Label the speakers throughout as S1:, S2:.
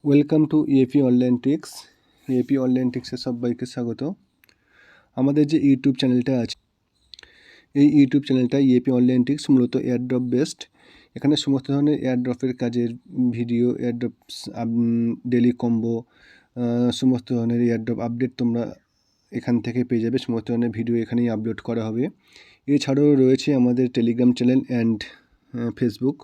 S1: Welcome to EAP online tricks. EAP online ট্রিক্সে সবাইকে স্বাগত। আমাদের যে ইউটিউব চ্যানেলটা আছে, এই ইউটিউব চ্যানেলটা ইএপি অনলাইন ট্রিক্স মূলত এয়ারড্রপ বেসড। এখানে সমস্ত ধরনের এয়ারড্রপের কাজের ভিডিও, এয়ারড্রপস, ডেলি কম্বো, সমস্ত ধরনের এয়ারড্রপ আপডেট তোমরা এখান থেকে পেয়ে যাবে। সমস্ত ধরনের ভিডিও এখানেই আপলোড করা হবে। এছাড়াও রয়েছে আমাদের টেলিগ্রাম চ্যানেল অ্যান্ড ফেসবুক।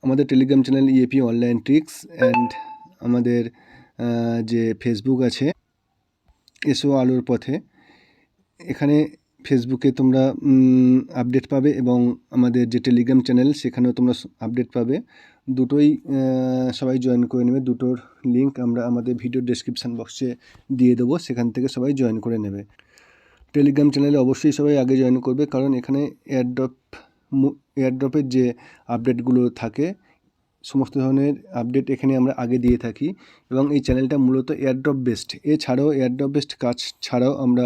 S1: আমাদের Telegram channel EAP online tricks and আমাদের যে ফেসবুক আছে এসো আলোর পথে। এখানে ফেসবুকে তোমরা আপডেট পাবে এবং আমাদের যে টেলিগ্রাম চ্যানেল সেখানেও তোমরা আপডেট পাবে। দুটোই সবাই জয়েন করে নেবে। দুটোর লিঙ্ক আমরা আমাদের ভিডিও ডেসক্রিপশান বক্সে দিয়ে দেবো, সেখান থেকে সবাই জয়েন করে নেবে। টেলিগ্রাম চ্যানেলে অবশ্যই সবাই আগে জয়েন করবে, কারণ এখানে এয়ারড্রপের যে আপডেটগুলো থাকে সমস্ত ধরনের আপডেট এখানে আমরা আগে দিয়ে থাকি এবং এই চ্যানেলটা মূলত এয়ারড্রপ বেসড। এছাড়াও এয়ারড্রপ বেসড কাজ ছাড়াও আমরা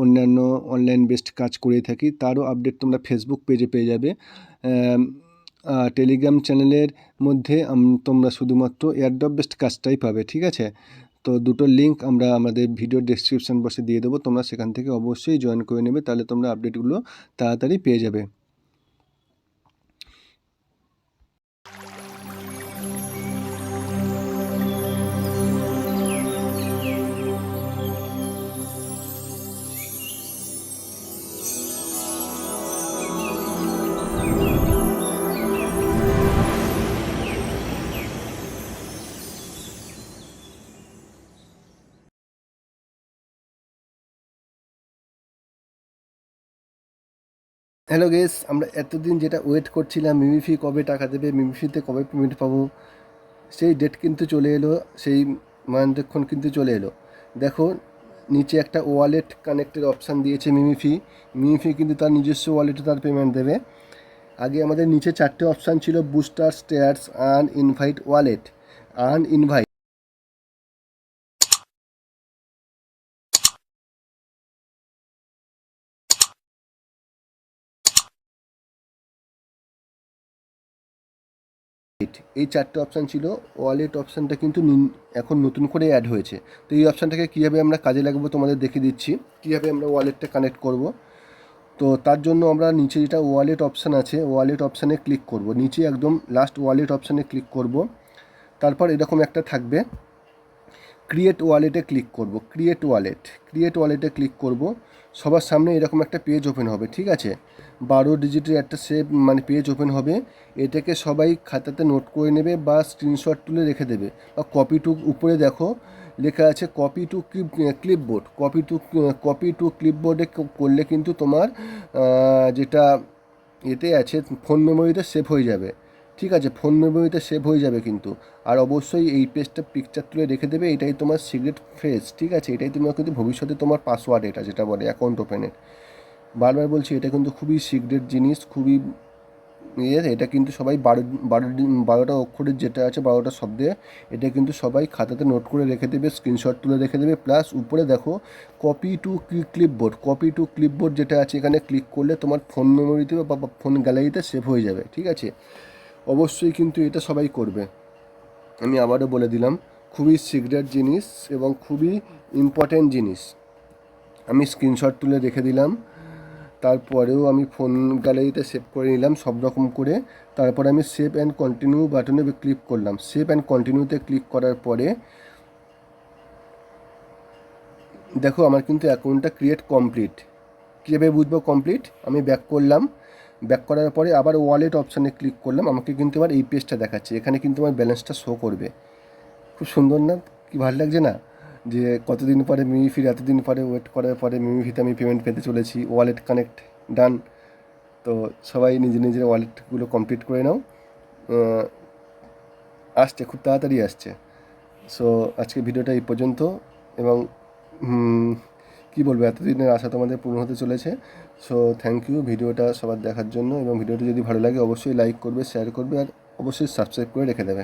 S1: অন্যান্য অনলাইন বেসড কাজ করে থাকি, তারও আপডেট তোমরা ফেসবুক পেজে পেয়ে যাবে। টেলিগ্রাম চ্যানেলের মধ্যে তোমরা শুধুমাত্র এয়ারড্রপ বেসড কাজটাই পাবে, ঠিক আছে? তো দুটোর লিঙ্ক আমরা আমাদের ভিডিও ডেসক্রিপশন বক্সে দিয়ে দেবো, তোমরা সেখান থেকে অবশ্যই জয়েন করে নেবে, তাহলে তোমরা আপডেটগুলো তাড়াতাড়ি পেয়ে যাবে। হ্যালো গেস, আমরা এতদিন যেটা ওয়েট করছিলাম মিমিফি কবে টাকা দেবে, মিমিফিতে কবে পেমেন্ট পাবো, সেই ডেট কিন্তু চলে এলো, সেই মানক্ষণ কিন্তু চলে এলো। দেখো নিচে একটা ওয়ালেট কানেক্টের অপশান দিয়েছে মিমিফি। মিমিফি কিন্তু তার নিজস্ব ওয়ালেটে তার পেমেন্ট দেবে। আগে আমাদের নিচে 4টে অপশান ছিল: booster, stairs, earn, invite, wallet. Earn, invite, এই 4টে অপশান ছিল। ওয়ালেট অপশানটা কিন্তু এখন নতুন করে অ্যাড হয়েছে। তো এই অপশানটাকে কীভাবে আমরা কাজে লাগাবো তোমাদের দেখিয়ে দিচ্ছি, কীভাবে আমরা ওয়ালেটটা কানেক্ট করব। তো তার জন্য আমরা নিচে যেটা ওয়ালেট অপশান আছে, ওয়ালেট অপশানে ক্লিক করব। নিচে একদম লাস্ট ওয়ালেট অপশানে ক্লিক করব। তারপর এরকম একটা থাকবে, ক্রিয়েট ওয়ালেটে ক্লিক করব। ক্রিয়েট ওয়ালেটে ক্লিক করব। সবার সামনে এরকম একটা পেজ ওপেন হবে, ঠিক আছে? 12 ডিজিটের একটা পেজ ওপেন হবে। এটাকে সবাই খাতাতে নোট করে নেবে বা স্ক্রিনশট তুলে রেখে দেবে, বা কপি টু, উপরে দেখো লেখা আছে copy to clipboard. Copy to ক্লিপবোর্ডে করলে কিন্তু তোমার যেটা এতে আছে ফোন মেমোরিতে সেভ হয়ে যাবে, ঠিক আছে? ফোন মেমোরিতে সেভ হয়ে যাবে কিন্তু। আর অবশ্যই এই পেজটা পিকচার তুলে রেখে দেবে, এটাই তোমার সিক্রেট ফ্রেজ, ঠিক আছে? এটাই তোমার কিন্তু ভবিষ্যতে তোমার পাসওয়ার্ড, এটা যেটা বলে অ্যাকাউন্ট ওপেনের। বারবার বলছি, এটা কিন্তু খুবই সিক্রেট জিনিস, খুবই এটা কিন্তু সবাই 12টা অক্ষরের যেটা আছে, 12টা শব্দে, এটা কিন্তু সবাই খাতাতে নোট করে রেখে দেবে, স্ক্রিনশট তুলে রেখে দেবে। প্লাস উপরে দেখো কপি টু ক্লিপবোর্ড যেটা আছে, এখানে ক্লিক করলে তোমার ফোন মেমোরিতে বা ফোন গ্যালারিতে সেভ হয়ে যাবে, ঠিক আছে? অবশ্যই কিন্তু এটা সবাই করবে। আমি আবারও বলে দিলাম, খুবই সিক্রেট জিনিস এবং খুবই ইম্পর্ট্যান্ট জিনিস। আমি স্ক্রিনশট তুলে রেখে দিলাম, তারপরেও আমি ফোন গ্যালারিতে সেভ করে নিলাম সব রকম করে। তারপর আমি সেভ অ্যান্ড কন্টিনিউ বাটনে ক্লিক করলাম। সেভ অ্যান্ড কন্টিনিউতে ক্লিক করার পরে দেখো আমার কিন্তু অ্যাকাউন্টটা ক্রিয়েট কমপ্লিট। কীভাবে বুঝবো কমপ্লিট? আমি ব্যাক করলাম, ব্যাক করার পরে আবার ওয়ালেট অপশানে ক্লিক করলাম। আমাকে কিন্তু আবার এই পেজটা দেখাচ্ছে, এখানে কিন্তু আমার ব্যালেন্সটা শো করবে। খুব সুন্দর না? কি ভালো লাগছে না? যে কতদিন পরে মিমিফির, এতদিন পরে ওয়েট করার পরে মিমিফিতে আমি পেমেন্ট পেতে চলেছি। ওয়ালেট কানেক্ট ডান। তো সবাই নিজের নিজের ওয়ালেটগুলো কমপ্লিট করে নাও। আসছে, খুব তাড়াতাড়ি আসছে। সো আজকে ভিডিওটা এই পর্যন্ত। এবং কী বলবো, এতদিনের আশা তোমাদের পূর্ণ হতে চলেছে। সো থ্যাংক ইউ ভিডিওটা সবার দেখার জন্য, এবং ভিডিওটি যদি ভালো লাগে অবশ্যই লাইক করবে, শেয়ার করবে, আর অবশ্যই সাবস্ক্রাইব করে রেখে দেবে।